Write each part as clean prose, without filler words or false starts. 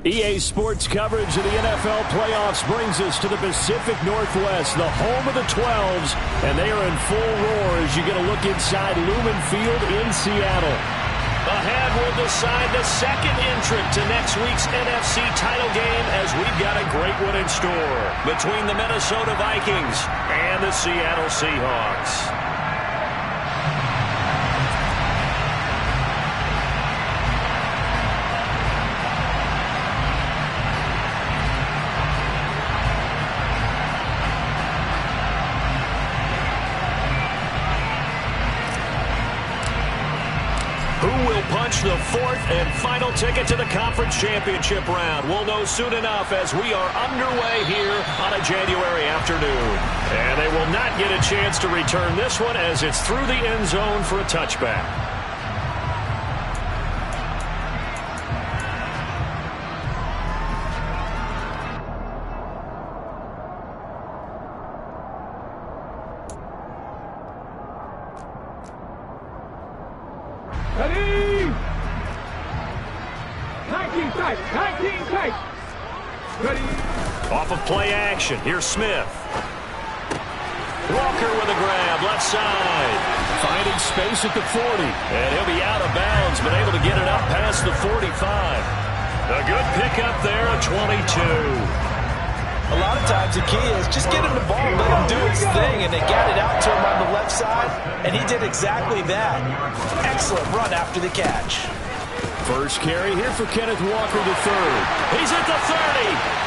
EA Sports coverage of the NFL playoffs brings us to the Pacific Northwest, the home of the 12s, and they are in full roar as you get a look inside Lumen Field in Seattle. Ahead will decide the second entrant to next week's NFC title game as we've got a great one in store between the Minnesota Vikings and the Seattle Seahawks. The fourth and final ticket to the conference championship round. We'll know soon enough as we are underway here on a January afternoon. And they will not get a chance to return this one as it's through the end zone for a touchback. Off of play action. Here's Smith. Walker with a grab, left side. Finding space at the 40. And he'll be out of bounds, but able to get it up past the 45. A good pickup there, a 22. A lot of times the key is just get him the ball, let him do his thing, and they got it out to him on the left side, and he did exactly that. Excellent run after the catch. First carry here for Kenneth Walker III. He's at the 30.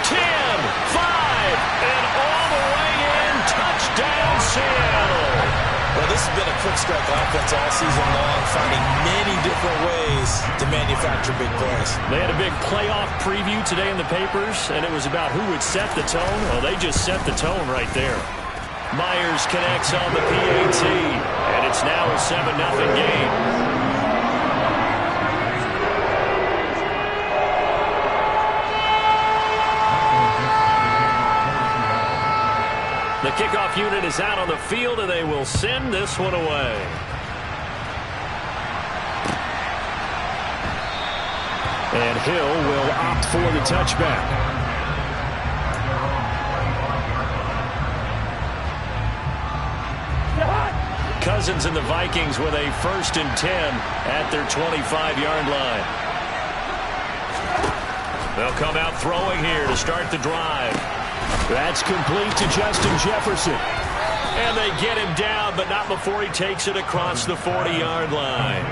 10, 5, and all the way in. Touchdown, Seattle. Well, this has been a quick strike offense all season long, finding many different ways to manufacture big plays. They had a big playoff preview today in the papers, and it was about who would set the tone. Well, they just set the tone right there. Myers connects on the PAT, and it's now a 7-0 game. The kickoff unit is out on the field, and they will send this one away. And Hill will opt for the touchback. Cousins and the Vikings with a 1st and 10 at their 25-yard line. They'll come out throwing here to start the drive. That's complete to Justin Jefferson. And they get him down, but not before he takes it across the 40-yard line.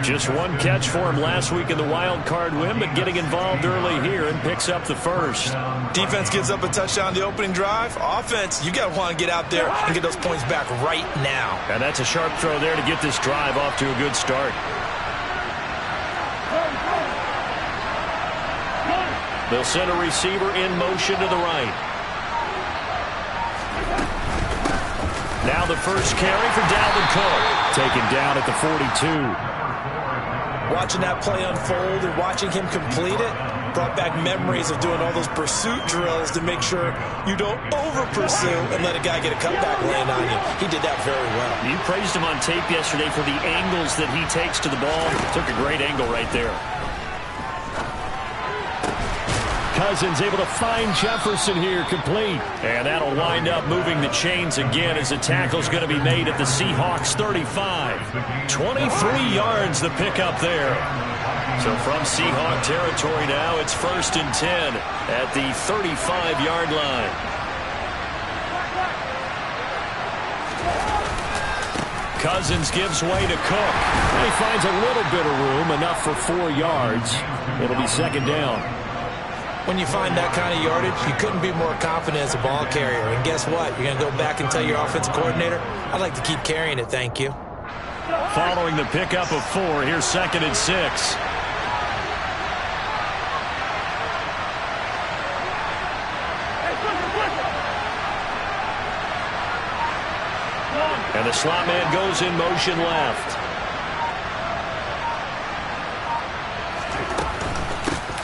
Just one catch for him last week in the wild card win, but getting involved early here and picks up the first. Defense gives up a touchdown the opening drive. Offense, you got to want to get out there and get those points back right now. And that's a sharp throw there to get this drive off to a good start. They'll send a receiver in motion to the right. Now the first carry for Dalvin Cook. Taken down at the 42. Watching that play unfold and watching him complete it brought back memories of doing all those pursuit drills to make sure you don't over-pursue and let a guy get a cutback lane on you. He did that very well. You praised him on tape yesterday for the angles that he takes to the ball. Took a great angle right there. Cousins able to find Jefferson here, complete. And that'll wind up moving the chains again as the tackle's going to be made at the Seahawks 35. 23 yards the pickup there. So from Seahawk territory now, it's 1st and 10 at the 35-yard line. Cousins gives way to Cook. And he finds a little bit of room, enough for 4 yards. It'll be 2nd down. When you find that kind of yardage, you couldn't be more confident as a ball carrier. And guess what? You're going to go back and tell your offensive coordinator, I'd like to keep carrying it, thank you. Following the pickup of 4, here's 2nd and 6. And the slot man goes in motion left.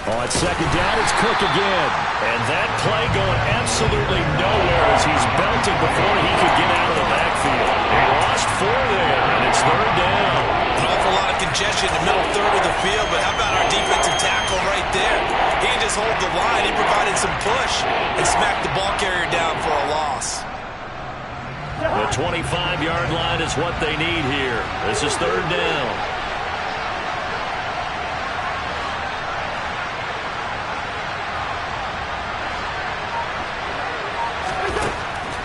On 2nd down, it's Cook again. And that play going absolutely nowhere as he's belted before he could get out of the backfield. He lost 4 there, and it's 3rd down. An awful lot of of congestion in the middle third of the field, but how about our defensive tackle right there? He can just hold the line. He provided some push and smacked the ball carrier down for a loss. The 25-yard line is what they need here. This is third down.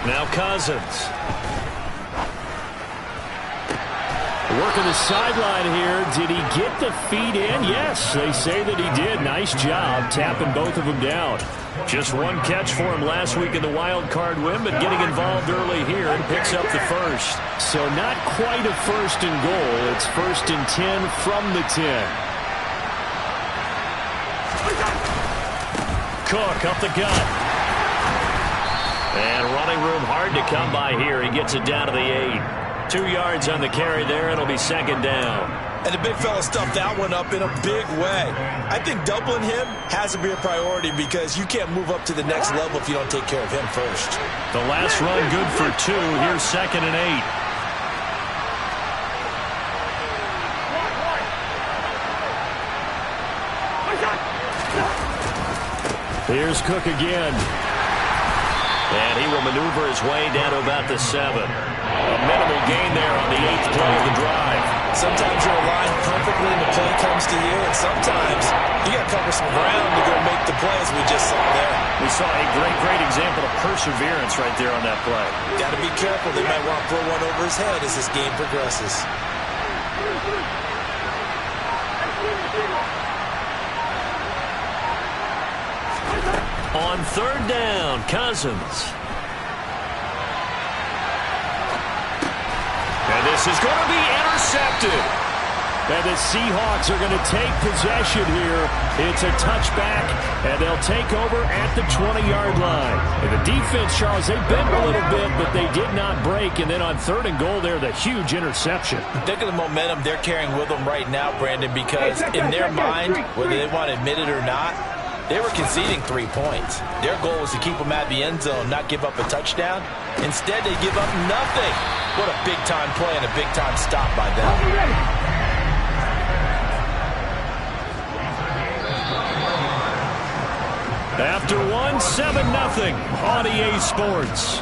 Now Cousins. Working the sideline here. Did he get the feet in? Yes, they say that he did. Nice job tapping both of them down. Just one catch for him last week in the wild card win, but getting involved early here and picks up the first. So not quite a first and goal. It's first and 10 from the 10. Cook up the gut. And running room hard to come by here. He gets it down to the 8. 2 yards on the carry there. It'll be second down. And the big fella stuffed that one up in a big way. I think doubling him has to be a priority because you can't move up to the next level if you don't take care of him first. The last run good for 2. Here's second and 8. Here's Cook again. And he will maneuver his way down to about the 7. A minimal gain there on the 8th play of the drive. Sometimes you're aligned perfectly and the play comes to you, and sometimes you got to cover some ground to go make the play, as we just saw there. We saw a great example of perseverance right there on that play. Got to be careful. They might want to throw one over his head as this game progresses. On third down, Cousins. And this is going to be intercepted. And the Seahawks are going to take possession here. It's a touchback, and they'll take over at the 20-yard line. And the defense, Charles, they bent a little bit, but they did not break. And then on third and goal there, the huge interception. Think of the momentum they're carrying with them right now, Brandon, because in their mind, whether they want to admit it or not, they were conceding 3 points. Their goal was to keep them at the end zone, not give up a touchdown. Instead, they give up nothing. What a big-time play and a big-time stop by them. After 7-0 on EA Sports.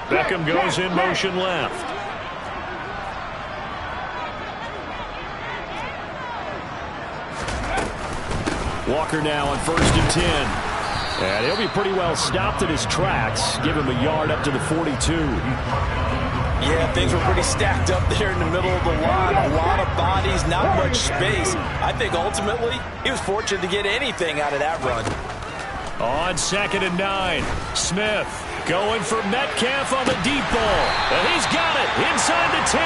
Beckham goes in motion left. Walker now on first and 10. And he'll be pretty well stopped at his tracks. Give him a yard up to the 42. Yeah, things were pretty stacked up there in the middle of the line. A lot of bodies, not much space. I think ultimately he was fortunate to get anything out of that run. On second and 9, Smith going for Metcalf on the deep ball. And he's got it inside the 10.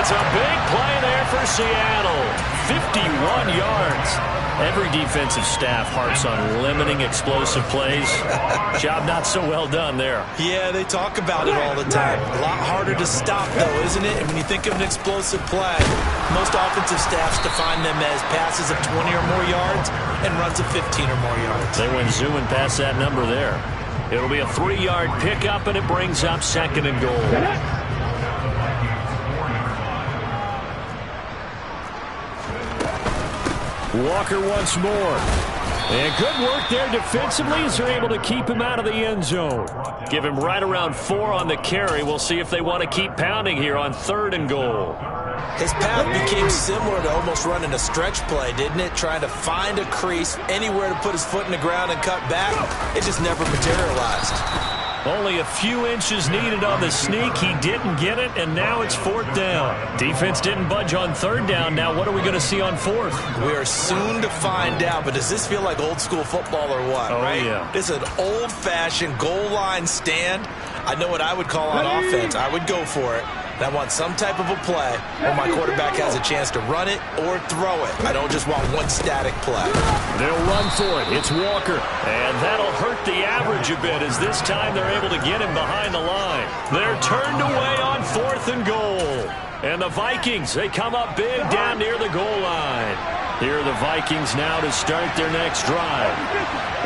It's a big play there for Seattle. 51 yards. Every defensive staff harps on limiting explosive plays. Job not so well done there. Yeah, they talk about it all the time. A lot harder to stop, though, isn't it? And when you think of an explosive play, most offensive staffs define them as passes of 20 or more yards and runs of 15 or more yards. They went zooming past that number there. It'll be a 3-yard pickup, and it brings up second and goal. Walker once more. And good work there defensively as they're able to keep him out of the end zone. Give him right around 4 on the carry. We'll see if they want to keep pounding here on third and goal. His path became similar to almost running a stretch play, didn't it? Trying to find a crease, anywhere to put his foot in the ground and cut back. It just never materialized. Only a few inches needed on the sneak. He didn't get it, and now it's fourth down. Defense didn't budge on third down. Now what are we going to see on fourth? We are soon to find out, but does this feel like old school football or what, right? Yeah. This is an old-fashioned goal line stand. I know what I would call on offense. I would go for it. And I want some type of a play where my quarterback has a chance to run it or throw it. I don't just want one static play. They'll run for it. It's Walker. And that'll hurt the average a bit as this time they're able to get him behind the line. They're turned away on 4th and goal. And the Vikings, they come up big down near the goal line. Here are the Vikings now to start their next drive.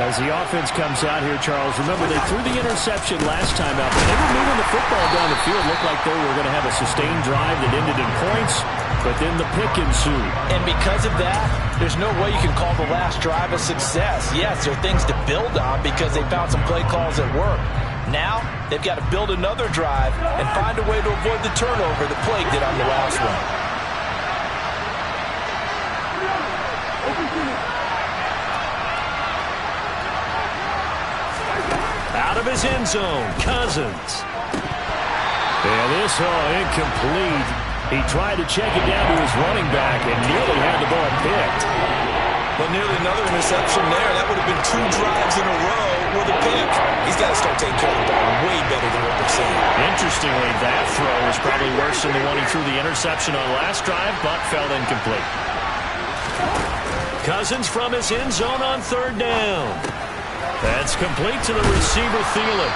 As the offense comes out here, Charles, remember they threw the interception last time out, but they were moving the football down the field. Looked like they were going to have a sustained drive that ended in points, but then the pick ensued. And because of that, there's no way you can call the last drive a success. Yes, there are things to build on because they found some play calls that work. Now, they've got to build another drive and find a way to avoid the turnover that plagued it on the last one. Out of his end zone, Cousins. And this, incomplete. He tried to check it down to his running back and nearly had the ball picked. But nearly another interception there. That would have been 2 drives in a row with a pick. He's got to start taking care of the ball way better than what we're seeing. Interestingly, that throw was probably worse than the one he threw the interception on last drive, but fell incomplete. Cousins from his end zone on 3rd down. That's complete to the receiver, Thielen.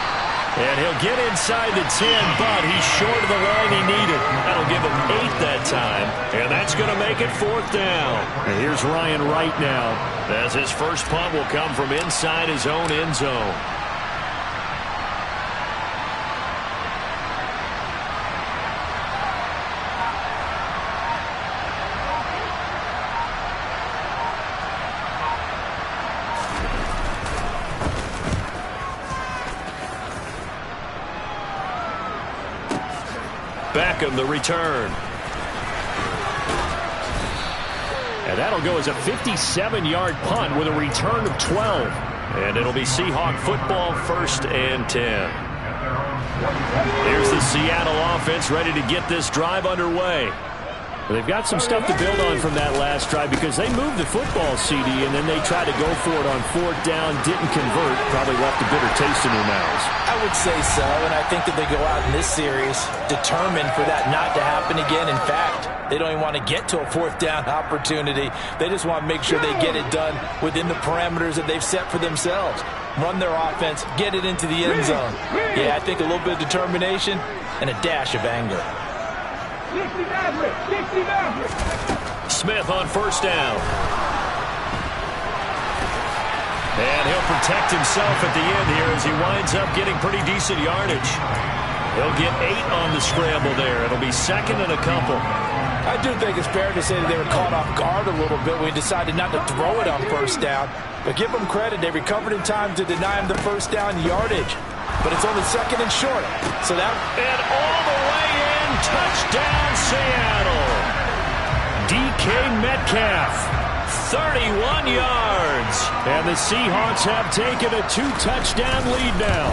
And he'll get inside the 10, but he's short of the line he needed. That'll give him 8 that time, and that's going to make it 4th down. And here's Ryan Wright now, as his first punt will come from inside his own end zone. Beckham, the return. And that'll go as a 57-yard punt with a return of 12. And it'll be Seahawk football, 1st and 10. Here's the Seattle offense ready to get this drive underway. They've got some stuff to build on from that last drive because they moved the football, CD, and then they tried to go for it on 4th down, didn't convert, probably left a bitter taste in their mouths. I would say so, and I think that they go out in this series determined for that not to happen again. In fact, they don't even want to get to a 4th down opportunity. They just want to make sure they get it done within the parameters that they've set for themselves. Run their offense, get it into the end zone. Yeah, I think a little bit of determination and a dash of anger. Smith on 1st down. And he'll protect himself at the end here as he winds up getting pretty decent yardage. He'll get 8 on the scramble there. It'll be 2nd and a couple. I do think it's fair to say that they were caught off guard a little bit when he decided not to throw it on 1st down. But give them credit. They recovered in time to deny him the 1st down yardage. But it's only 2nd and short. So that... And all the way in, touchdown Seattle. DK Metcalf, 31 yards. And the Seahawks have taken a 2-touchdown lead now.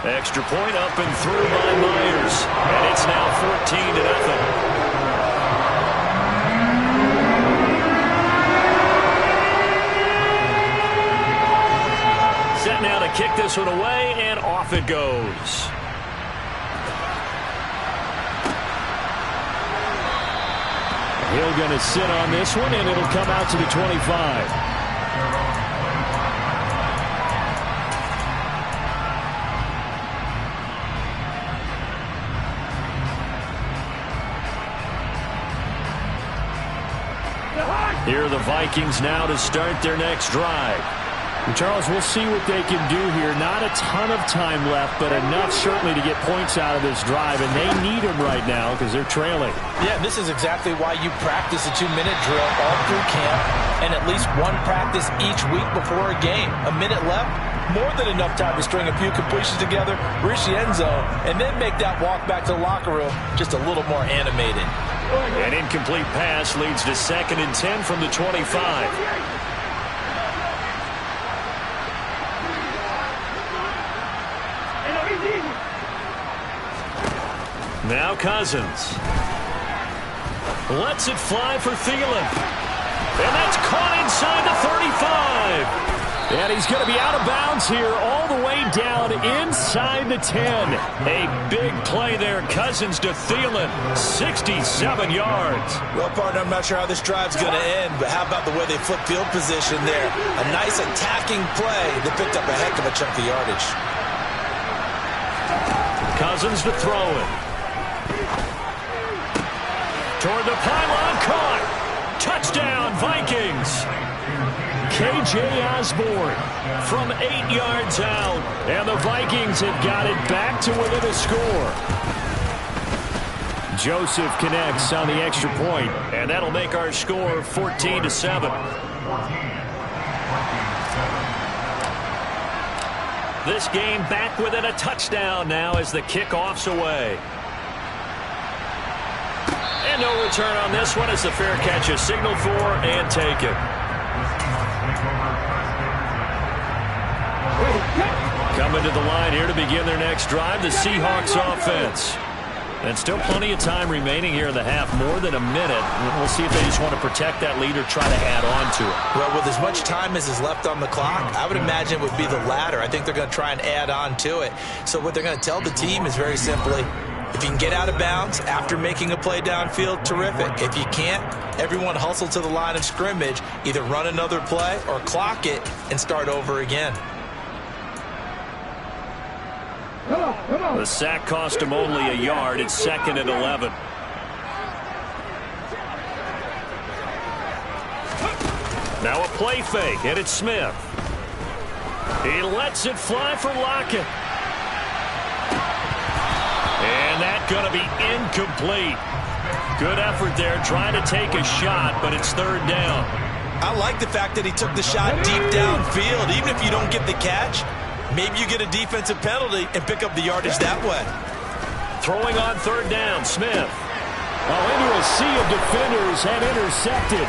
Extra point up and through by Myers. And it's now 14-0. Set now to kick this one away, and off it goes. Hill going to sit on this one, and it'll come out to the 25. Here are the Vikings now to start their next drive. And Charles, we'll see what they can do here. Not a ton of time left, but enough certainly to get points out of this drive, and they need them right now because they're trailing. Yeah, this is exactly why you practice a 2-minute drill all through camp and at least one practice each week before a game. A minute left, more than enough time to string a few completions together, reach the end zone, and then make that walk back to the locker room just a little more animated. An incomplete pass leads to 2nd and 10 from the 25. Now Cousins. Lets it fly for Thielen. And that's caught inside the 35. And he's going to be out of bounds here all the way down inside the 10. A big play there. Cousins to Thielen, 67 yards. Well, partner, I'm not sure how this drive's going to end, but how about the way they flip field position there? A nice attacking play that picked up a heck of a chunk of yardage. Cousins to throw it. Toward the pylon, caught. Touchdown, Vikings. K.J. Osborne from 8 yards out. And the Vikings have got it back to within a score. Joseph connects on the extra point, and that'll make our score 14-7. This game back within a touchdown now as the kickoff's away. And no return on this one as the fair catch is signaled for and taken. Coming to the line here to begin their next drive, the Seahawks offense. And still plenty of time remaining here in the half, more than a minute. We'll see if they just want to protect that lead or try to add on to it. Well, with as much time as is left on the clock, I would imagine it would be the latter. I think they're going to try and add on to it. So what they're going to tell the team is very simply, if you can get out of bounds after making a play downfield, terrific. If you can't, everyone hustle to the line of scrimmage, either run another play or clock it and start over again. The sack cost him only a yard. It's 2nd and 11. Now a play fake, and it's Smith. He lets it fly for Lockett. And that's going to be incomplete. Good effort there, trying to take a shot, but it's 3rd down. I like the fact that he took the shot deep downfield. Even if you don't get the catch, maybe you get a defensive penalty and pick up the yardage that way. Throwing on 3rd down, Smith. Into a sea of defenders and intercepted.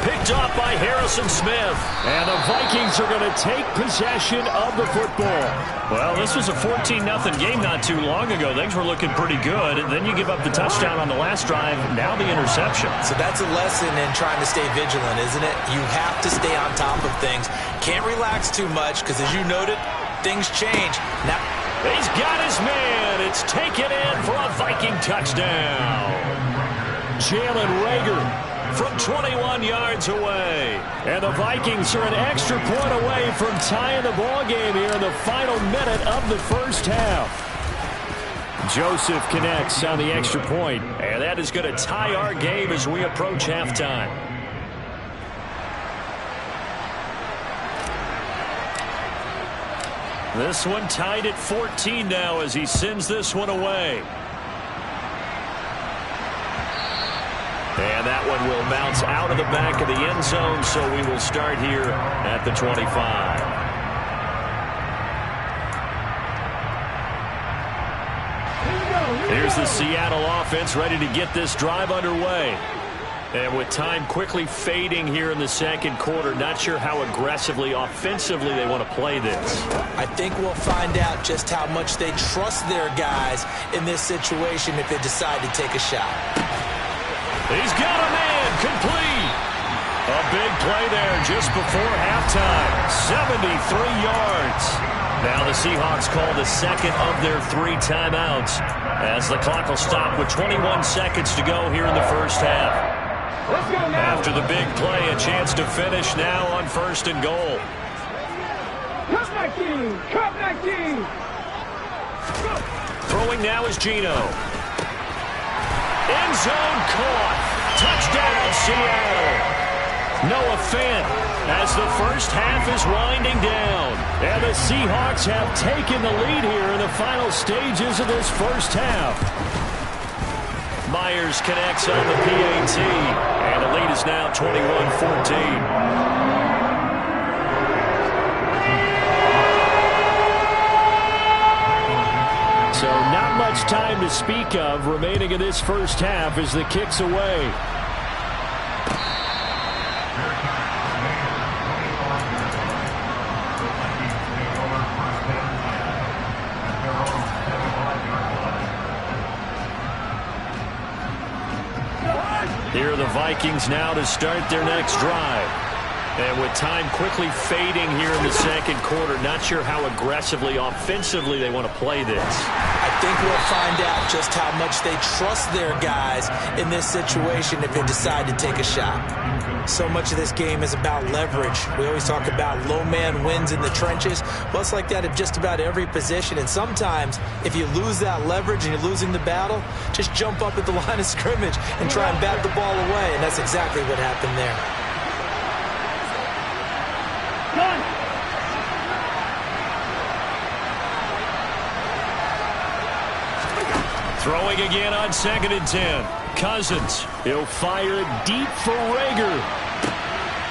Picked off by Harrison Smith. And the Vikings are going to take possession of the football. Well, this was a 14-0 game not too long ago. Things were looking pretty good. And then you give up the touchdown on the last drive. Now the interception. So that's a lesson in trying to stay vigilant, isn't it? You have to stay on top of things. Can't relax too much because, as you noted, things change. Now he's got his man. It's taken in for a Viking touchdown. Jalen Reagor from 21 yards away. And the Vikings are an extra point away from tying the ball game here in the final minute of the first half. Joseph connects on the extra point, and that is going to tie our game as we approach halftime. This one tied at 14 now as he sends this one away. And that one will bounce out of the back of the end zone, so we will start here at the 25. Here's the Seattle offense ready to get this drive underway. And with time quickly fading here in the second quarter, not sure how aggressively, offensively they want to play this. I think we'll find out just how much they trust their guys in this situation if they decide to take a shot. He's got a man, complete. A big play there just before halftime, 73 yards. Now the Seahawks call the second of their 3 timeouts as the clock will stop with 21 seconds to go here in the first half. After the big play, a chance to finish now on 1st and goal. Cut back in! Cut back in! Throwing now is Geno. End zone caught. Touchdown, Seattle. Noah Fant as the first half is winding down. And the Seahawks have taken the lead here in the final stages of this first half. Myers connects on the PAT. And the lead is now 21-14. So not much time to speak of remaining in this first half as the kick's away. Here are the Vikings now to start their next drive. And with time quickly fading here in the second quarter, not sure how aggressively, offensively they want to play this. I think we'll find out just how much they trust their guys in this situation if they decide to take a shot. So much of this game is about leverage. We always talk about low man wins in the trenches. Well, it's like that at just about every position. And sometimes, if you lose that leverage and you're losing the battle, just jump up at the line of scrimmage and try and bat the ball away. And that's exactly what happened there. Throwing again on 2nd and 10. Cousins. He'll fire it deep for Rager.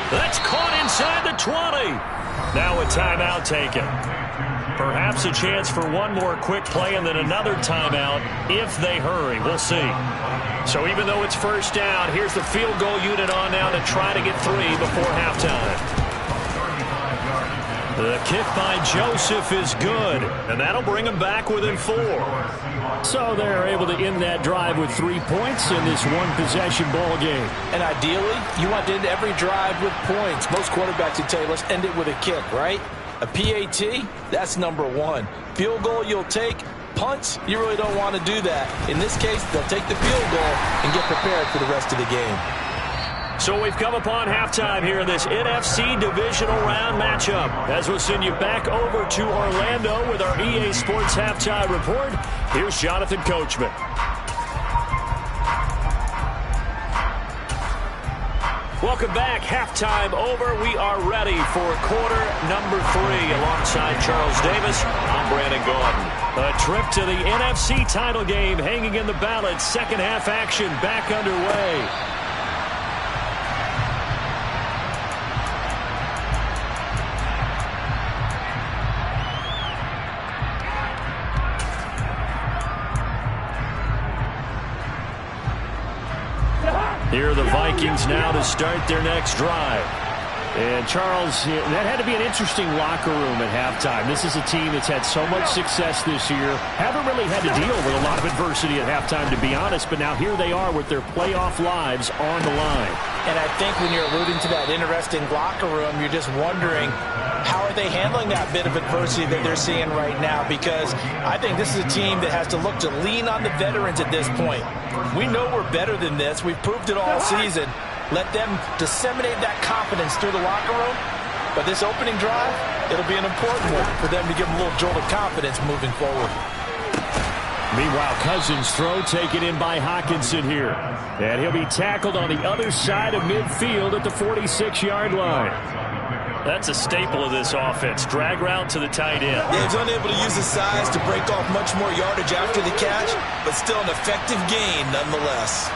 That's caught inside the 20. Now a timeout taken. Perhaps a chance for one more quick play and then another timeout if they hurry. We'll see. So even though it's first down, here's the field goal unit on now to try to get 3 before halftime. The kick by Joseph is good, and that'll bring them back within 4. So they're able to end that drive with 3 points in this one-possession ball game. And ideally, you want to end every drive with points. Most quarterbacks would tell you, let's end it with a kick, right? A PAT, that's number 1. Field goal you'll take. Punts, you really don't want to do that. In this case, they'll take the field goal and get prepared for the rest of the game. So we've come upon halftime here in this NFC Divisional Round matchup. As we'll send you back over to Orlando with our EA Sports Halftime Report, here's Jonathan Coachman. Welcome back. Halftime over. We are ready for quarter number 3. Alongside Charles Davis, I'm Brandon Gaudin. A trip to the NFC title game hanging in the balance. Second half action back underway. Here are the Vikings now to start their next drive. And Charles, that had to be an interesting locker room at halftime. This is a team that's had so much success this year. Haven't really had to deal with a lot of adversity at halftime, to be honest. But now here they are with their playoff lives on the line. And I think when you're alluding to that interesting locker room, you're just wondering, how are they handling that bit of adversity that they're seeing right now? Because I think this is a team that has to look to lean on the veterans at this point. We know we're better than this. We've proved it all season. Let them disseminate that confidence through the locker room. But this opening drive, it'll be an important one for them to give them a little jolt of confidence moving forward. Meanwhile, Cousins' throw taken in by Hawkinson here. And he'll be tackled on the other side of midfield at the 46-yard line. That's a staple of this offense. Drag route to the tight end. Yeah, he's unable to use his size to break off much more yardage after the catch, but still an effective gain nonetheless.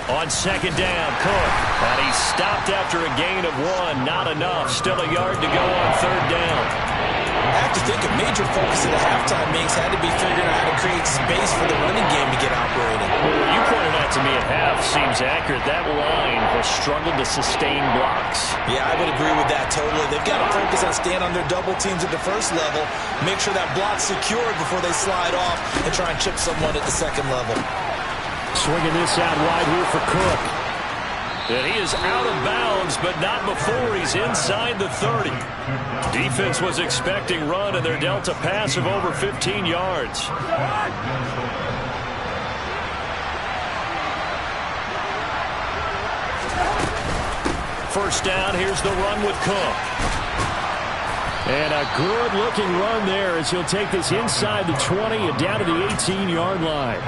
On second down, Cook. And he stopped after a gain of 1. Not enough. Still a yard to go on third down. I have to think a major focus of the halftime meetings had to be figuring out how to create space for the running game to get operating. Well, you pointed out to me at half seems accurate. That line has struggled to sustain blocks. Yeah, I would agree with that totally. They've got to focus on staying on their double teams at the first level, make sure that block's secured before they slide off and try and chip someone at the second level. Swinging this out wide here for Cook. And he is out of bounds, but not before he's inside the 30. Defense was expecting run, and they're dealt a pass of over 15 yards. First down, here's the run with Cook. And a good-looking run there as he'll take this inside the 20 and down to the 18-yard line.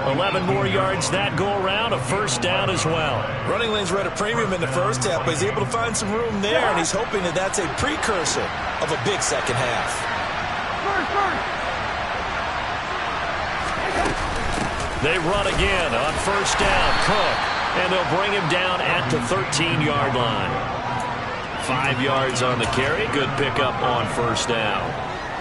11 more yards that go around, a first down as well. Running lanes were at a premium in the first half, but he's able to find some room there, and he's hoping that that's a precursor of a big second half. They run again on first down, Cook, and they'll bring him down at the 13-yard line. 5 yards on the carry, good pickup on first down.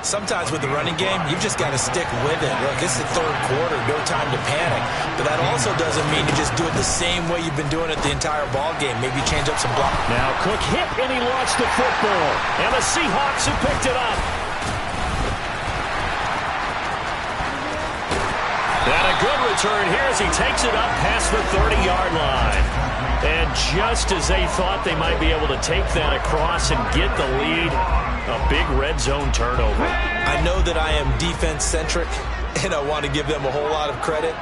Sometimes with the running game, you've just got to stick with it. Look, it's the third quarter, no time to panic. But that also doesn't mean you just do it the same way you've been doing it the entire ball game. Maybe change up some block. Now Cook hit and he launched the football. And the Seahawks have picked it up. And a good return here as he takes it up past the 30-yard line. And just as they thought they might be able to take that across and get the lead, a big red zone turnover. I know that I am defense-centric, and I want to give them a whole lot of credit,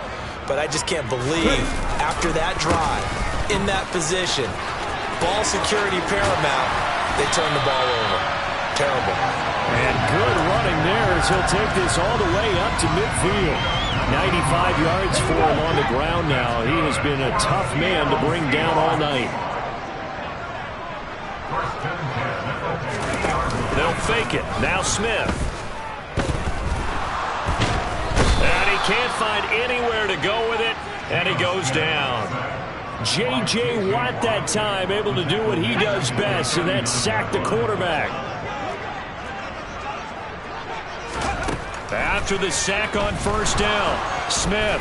but I just can't believe after that drive, in that position, ball security paramount, they turn the ball over. Terrible. And good running there as he'll take this all the way up to midfield. 95 yards for him on the ground now. He has been a tough man to bring down all night. They'll fake it. Now Smith. And he can't find anywhere to go with it, and he goes down. J.J. Watt that time able to do what he does best, and that's sack the quarterback. After the sack on first down, Smith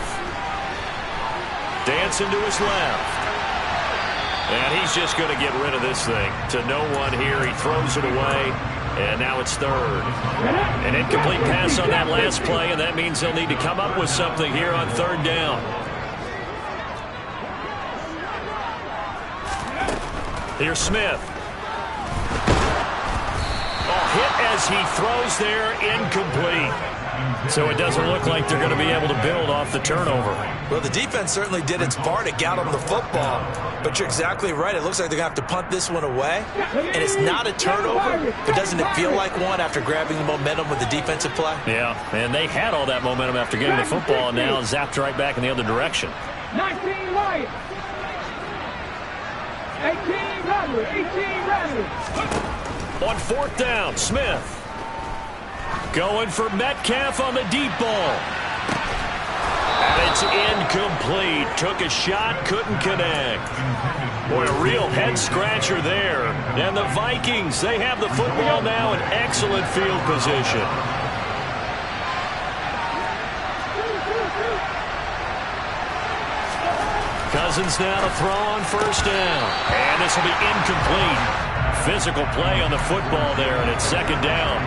dancing to his left. And he's just going to get rid of this thing. To no one here. He throws it away. And now it's third. An incomplete pass on that last play, and that means they'll need to come up with something here on third down. Here's Smith. Hit as he throws there, incomplete. So it doesn't look like they're going to be able to build off the turnover. Well, the defense certainly did its part to get them the football. But you're exactly right. It looks like they're going to have to punt this one away. And it's not a turnover, but doesn't it feel like one after grabbing the momentum with the defensive play? Yeah, and they had all that momentum after getting the football, and now zapped right back in the other direction. 19 Lions. 18 Rattlers. 18 Rattlers. On fourth down, Smith. Going for Metcalf on the deep ball. And it's incomplete. Took a shot, couldn't connect. Boy, a real head-scratcher there. And the Vikings, they have the football now in excellent field position. Cousins now to throw on first down. And this will be incomplete. Physical play on the football there, and it's second down.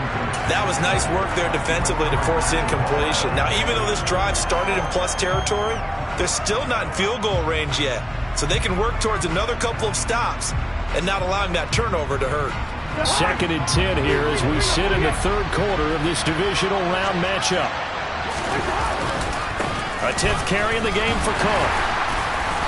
That was nice work there defensively to force incompletion. Now, even though this drive started in plus territory, they're still not in field goal range yet. So they can work towards another couple of stops and not allowing that turnover to hurt. Second and 10 here as we sit in the third quarter of this divisional round matchup. A 10th carry in the game for Cook.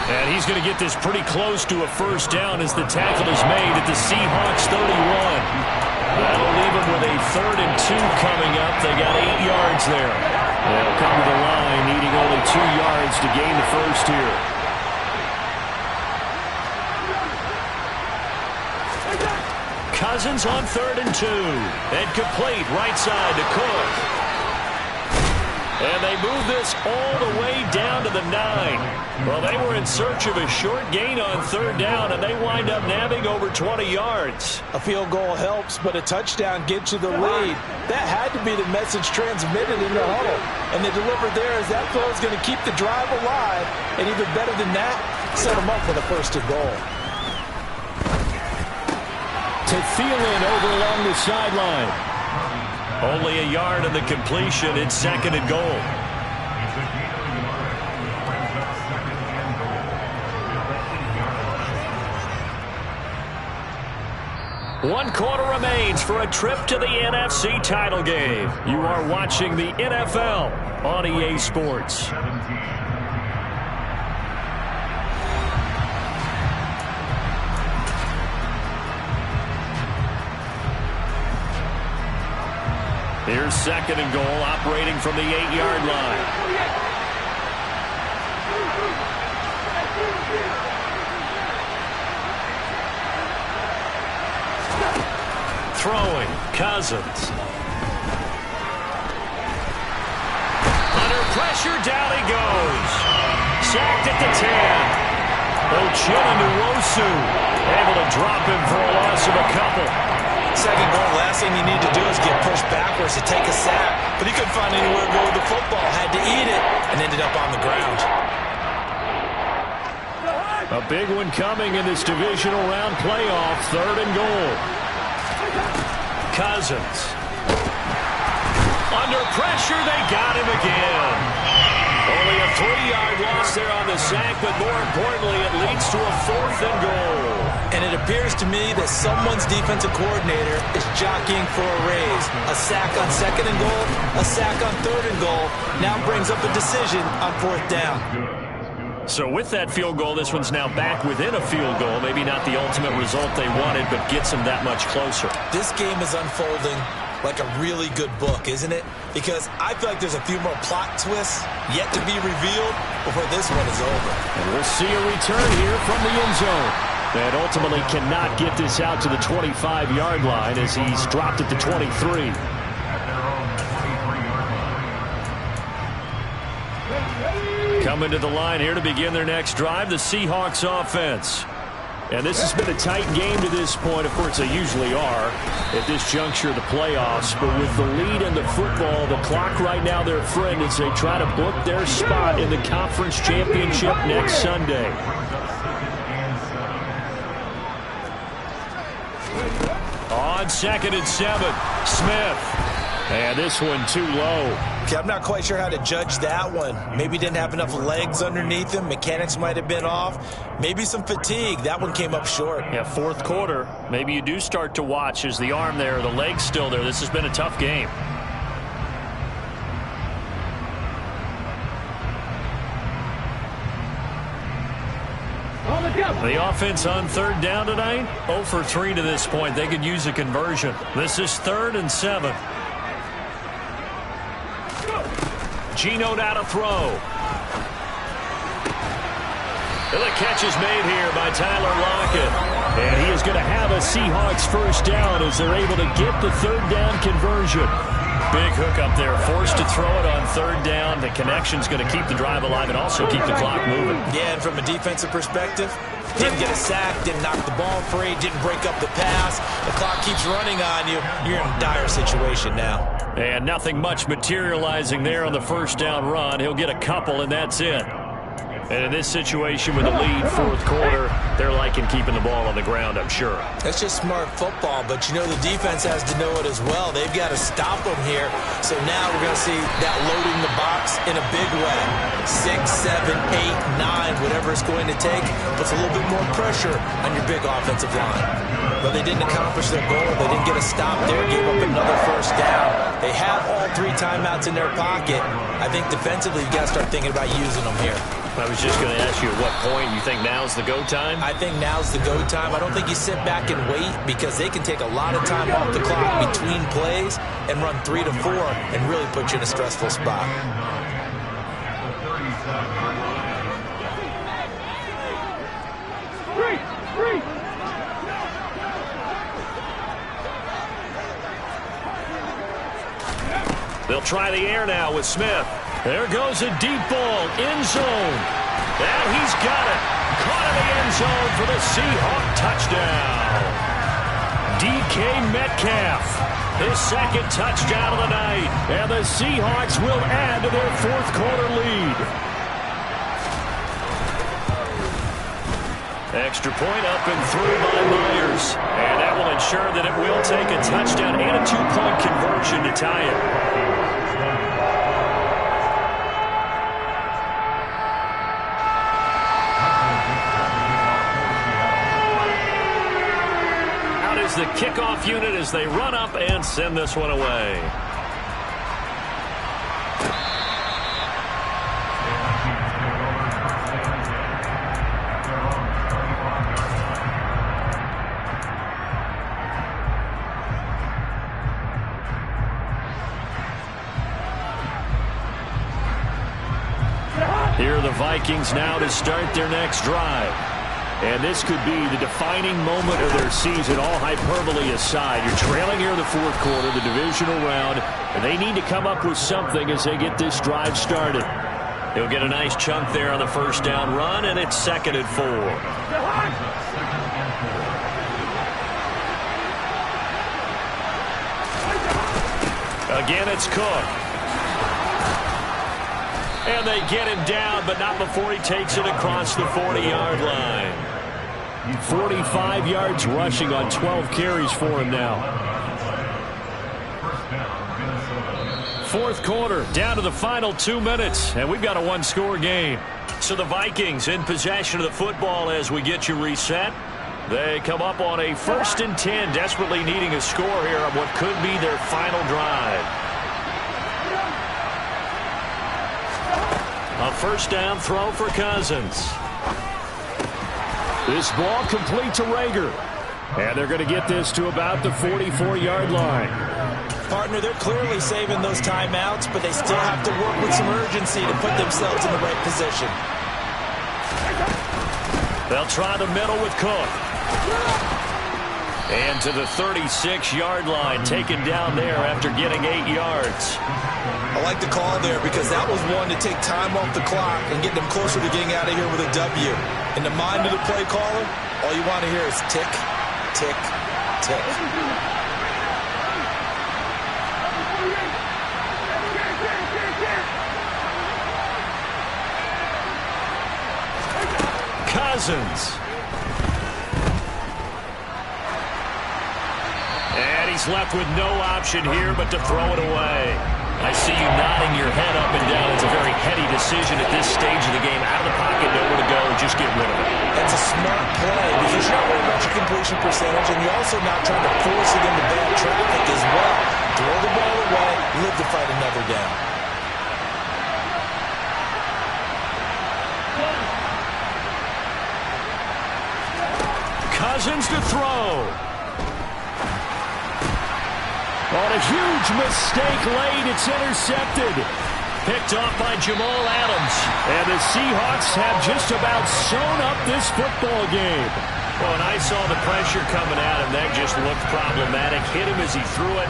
And he's going to get this pretty close to a first down as the tackle is made at the Seahawks 31. That'll leave them with a 3rd and 2 coming up. They got 8 yards there. They'll come to the line needing only 2 yards to gain the first here. Cousins on 3rd and 2. And complete right side to Cook. And they move this all the way down to the 9. Well, they were in search of a short gain on 3rd down, and they wind up nabbing over 20 yards. A field goal helps, but a touchdown gets you the lead. That had to be the message transmitted in the huddle. And they delivered there as that throw is going to keep the drive alive. And even better than that, set them up for the first and goal. To Thielen over along the sideline. Only a yard in the completion. It's second and goal. One quarter remains for a trip to the NFC title game. You are watching the NFL on EA Sports. Here's second and goal, operating from the 8-yard line. Throwing, Cousins. Under pressure, down he goes. Sacked at the 10. Ochillinuwosu able to drop him for a loss of a couple. Second goal, last thing you need to do is get pushed backwards to take a sack. But he couldn't find anywhere to go with the football. Had to eat it and ended up on the ground. A big one coming in this divisional round playoff. 3rd and goal. Cousins. Under pressure, they got him again. Only a 3-yard loss there on the sack, but more importantly, it leads to a 4th and goal. And it appears to me that someone's defensive coordinator is jockeying for a raise. A sack on 2nd and goal, a sack on 3rd and goal, now brings up a decision on 4th down. So with that field goal, this one's now back within a field goal. Maybe not the ultimate result they wanted, but gets them that much closer. This game is unfolding like a really good book, isn't it? Because I feel like there's a few more plot twists yet to be revealed before this one is over. And we'll see a return here from the end zone. That ultimately cannot get this out to the 25-yard line as he's dropped at the 23. Coming to the line here to begin their next drive, the Seahawks offense. And this has been a tight game to this point. Of course, they usually are at this juncture of the playoffs. But with the lead in the football, the clock right now their friend as they try to book their spot in the conference championship next Sunday. On 2nd and 7, Smith. And this one too low. Okay, I'm not quite sure how to judge that one. Maybe didn't have enough legs underneath him. Mechanics might have been off. Maybe some fatigue. That one came up short. Yeah, 4th quarter. Maybe you do start to watch as the arm there, the leg's still there. This has been a tough game. The offense on 3rd down tonight, 0 for 3 to this point. They could use a conversion. This is 3rd and 7. Geno now to throw. And the catch is made here by Tyler Lockett. And he is going to have a Seahawks 1st down as they're able to get the 3rd down conversion. Big hook up there, forced to throw it on 3rd down. The connection's going to keep the drive alive and also keep the clock moving. Yeah, and from a defensive perspective, didn't get a sack, didn't knock the ball free, didn't break up the pass. The clock keeps running on you. You're in a dire situation now. And nothing much materializing there on the 1st down run. He'll get a couple, and that's it. And in this situation with a lead 4th quarter, they're liking keeping the ball on the ground, I'm sure. That's just smart football, but you know the defense has to know it as well. They've got to stop them here. So now we're going to see that loading the box in a big way. 6, 7, 8, 9, whatever it's going to take, puts a little bit more pressure on your big offensive line. But they didn't accomplish their goal. They didn't get a stop there, gave up another 1st down. They have all 3 timeouts in their pocket. I think defensively you got to start thinking about using them here. I was just going to ask you at what point you think now's the go time? I think now's the go time. I don't think you sit back and wait because they can take a lot of time off the clock between plays and run 3 to 4 and really put you in a stressful spot. They'll try the air now with Smith. There goes a deep ball, end zone. And he's got it. Caught in the end zone for the Seahawk touchdown. DK Metcalf, his 2nd touchdown of the night. And the Seahawks will add to their 4th quarter lead. Extra point up and through by Myers. And that will ensure that it will take a touchdown and a 2-point conversion to tie it. The kickoff unit as they run up and send this one away. Here are the Vikings now to start their next drive. And this could be the defining moment of their season, all hyperbole aside. You're trailing here in the 4th quarter, the divisional round, and they need to come up with something as they get this drive started. He'll get a nice chunk there on the 1st down run, and it's 2nd and 4. Again, it's Cook. And they get him down, but not before he takes it across the 40-yard line. 45 yards rushing on 12 carries for him now. fourth quarter, down to the final 2 minutes, and we've got a one-score game. So the Vikings in possession of the football as we get you reset. They come up on a 1st and 10, desperately needing a score here on what could be their final drive. A first down throw for Cousins. This ball complete to Rager. And they're going to get this to about the 44-yard line. Partner, they're clearly saving those timeouts, but they still have to work with some urgency to put themselves in the right position. They'll try the middle with Cook. And to the 36-yard line, taken down there after getting 8 yards. I like the call there because that was one to take time off the clock and get them closer to getting out of here with a W. In the mind of the play caller, all you want to hear is tick, tick, tick. Cousins. And he's left with no option here but to throw it away. I see you nodding your head up and down. It's a very heady decision at this stage of the game. Out of the pocket, nowhere to go, just get rid of it. That's a smart play because you're not worried about your completion percentage, and you're also not trying to force it into bad traffic as well. Throw the ball away, live to fight another down. Cousins to throw. On a huge mistake late, it's intercepted. Picked off by Jamal Adams. And the Seahawks have just about sewn up this football game. Well, and I saw the pressure coming at him. That just looked problematic. Hit him as he threw it,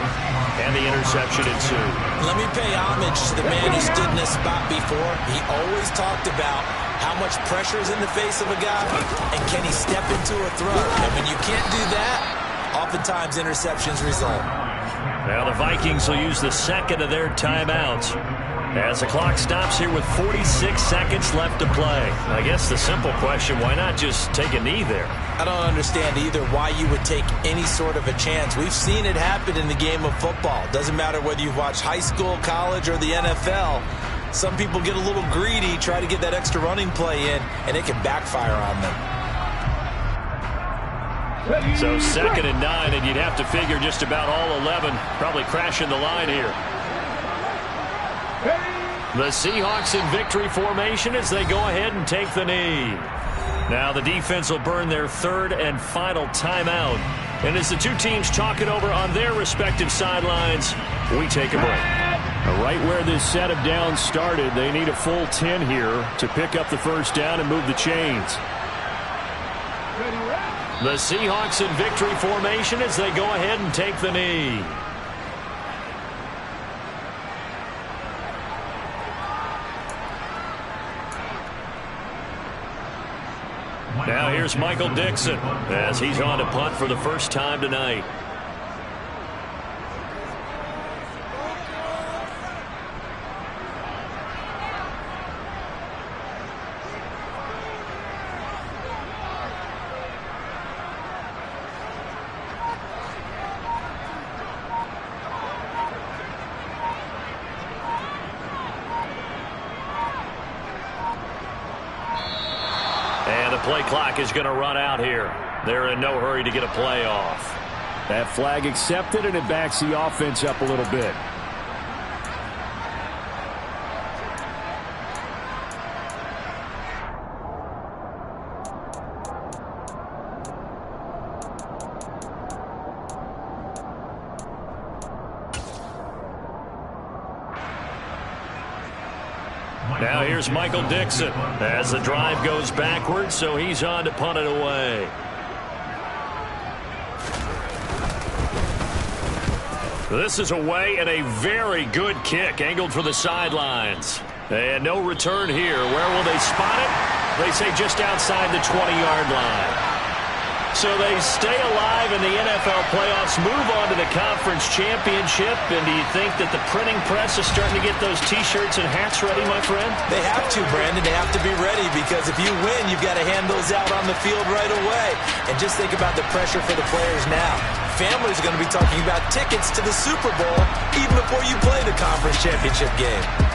and the interception ensued. Let me pay homage to the man who stood in this spot before. He always talked about how much pressure is in the face of a guy, and can he step into a throw? And when you can't do that, oftentimes interceptions result. Now the Vikings will use the second of their timeouts as the clock stops here with 46 seconds left to play. I guess the simple question, why not just take a knee there? I don't understand either why you would take any sort of a chance. We've seen it happen in the game of football. Doesn't matter whether you've watched high school, college, or the NFL. Some people get a little greedy, try to get that extra running play in, and it can backfire on them. So 2nd and 9, and you'd have to figure just about all 11 probably crashing the line here. The Seahawks in victory formation as they go ahead and take the knee. Now the defense will burn their 3rd and final timeout. And as the two teams talk it over on their respective sidelines, we take a break. Right where this set of downs started, they need a full 10 here to pick up the first down and move the chains. The Seahawks in victory formation as they go ahead and take the knee. Now here's Michael Dixon as he's on to punt for the first time tonight. Play clock is going to run out here. They're in no hurry to get a play off. That flag accepted, and it backs the offense up a little bit. Now here's Michael Dixon as the drive goes backwards, so he's on to punt it away. This is away and a very good kick angled for the sidelines. And no return here. Where will they spot it? They say just outside the 20-yard line. So they stay alive in the NFL playoffs, move on to the conference championship. And do you think that the printing press is starting to get those T-shirts and hats ready, my friend? They have to, Brandon. They have to be ready because if you win, you've got to hand those out on the field right away. And just think about the pressure for the players now. Families are going to be talking about tickets to the Super Bowl even before you play the conference championship game.